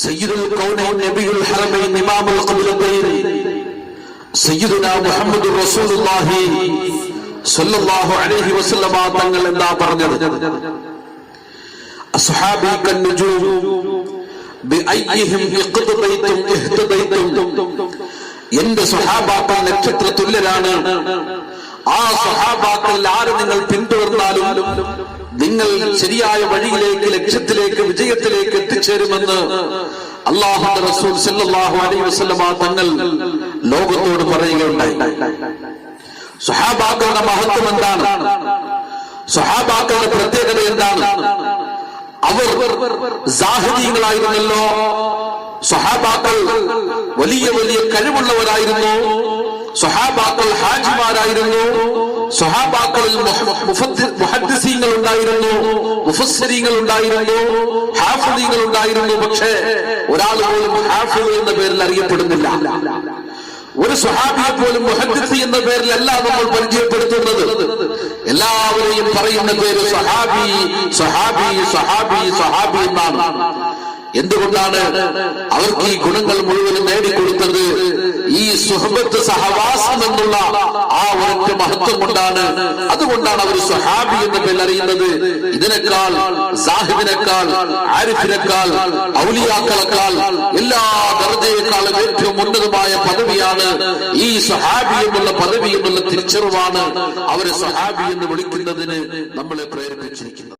സയ്യിദുൽ കൗനൈൻ നബിയുൽ ഹറമൈൻ ഇമാമുൽ ഖിബ്ലതൈൻ സയ്യിദുനാ മുഹമ്മദുർ റസൂലുള്ളാഹി സ്വല്ലല്ലാഹു അലൈഹി വസല്ലമ തങ്ങൾ എന്താ പറഞ്ഞത്? അസ്ഹാബി കന്നുജൂം ബിഅയ്യിഹിം ഇഖ്തദൈതും ഇഹ്തദൈതും. എന്റെ സ്വഹാബാക്കൾ നക്ഷത്ര തുല്യരാണ്. ആ സ്വഹാബാക്കൾ ആരെ നിങ്ങൾ പിന്തുടർന്നാലും നിങ്ങൾ ശരിയായ വഴിയിലേക്ക്, ലക്ഷ്യത്തിലേക്ക്, വിജയത്തിലേക്ക് എത്തിച്ചേരുമെന്ന് അല്ലാഹുവിന്റെ റസൂൽ സല്ലല്ലാഹു അലൈഹി വസല്ലമ തങ്ങൾ ലോകത്തോട് പറയുകയുണ്ടായി. സ്വഹാബാക്കളുടെ മഹത്വം എന്താണ്? സ്വഹാബാക്കളുടെ പ്രത്യേകത എന്താണ്? അവർ സാഹിദീങ്ങളായിരുന്നല്ലോ. സ്വഹാബാക്കൾ വലിയ വലിയ കഴിവുള്ളവരായിരുന്നു. സ്വഹാബാക്കൾ ഹാജിമാരായിരുന്നു. സ്വഹാബാക്കളിൽ മുഹദ്ദിസീങ്ങൾ ഉണ്ടായിരുന്നു, മുഫസ്സിരീങ്ങൾ ഉണ്ടായിരുന്നു, ഹാഫിളീങ്ങൾ ഉണ്ടായിരുന്നു. പക്ഷേ ഒരാൾ പോലും ഹാഫിള് എന്ന പേരിൽ അറിയപ്പെടുന്നില്ല. ഒരു സ്വഹാബിയെ പോലും മുഹദ്ദിസ് എന്ന പേരിലല്ല നമ്മൾ പരിചയപ്പെടുത്തുന്നത്. എല്ലാവരെയും പറയുന്ന പേര് സ്വഹാബി, സ്വഹാബി, സ്വഹാബി, സ്വഹാബി എന്നാണ്. എന്തുകൊണ്ടാണ് അവർക്ക് ഈ ഗുണങ്ങൾ മുഴുവനും നേടിക്കൊടുത്തത്? ഈ സുഹബത്ത്, സഹവാസം എന്നുള്ള ആ ഒരൊറ്റ മഹത്വം കൊണ്ടാണ്. അതുകൊണ്ടാണ് അവർ സ്വഹാബി എന്ന പേരിൽ അറിയുന്നത്. ഇതിനേക്കാൾ, സാഹിബിനേക്കാൾ, ആരിഫിനേക്കാൾ, ഔലിയാക്കളെക്കാൾ, എല്ലാ ദർജയേക്കാളും ഏറ്റവും ഉന്നതമായ പദവിയാണ് ഈ സ്വഹാബി എന്നുള്ള പദവി എന്നുള്ള തിരിച്ചറിവാണ് അവരെ സ്വഹാബി എന്ന് വിളിക്കുന്നതിന് നമ്മളെ പ്രേരിപ്പിച്ചിരിക്കുന്നത്.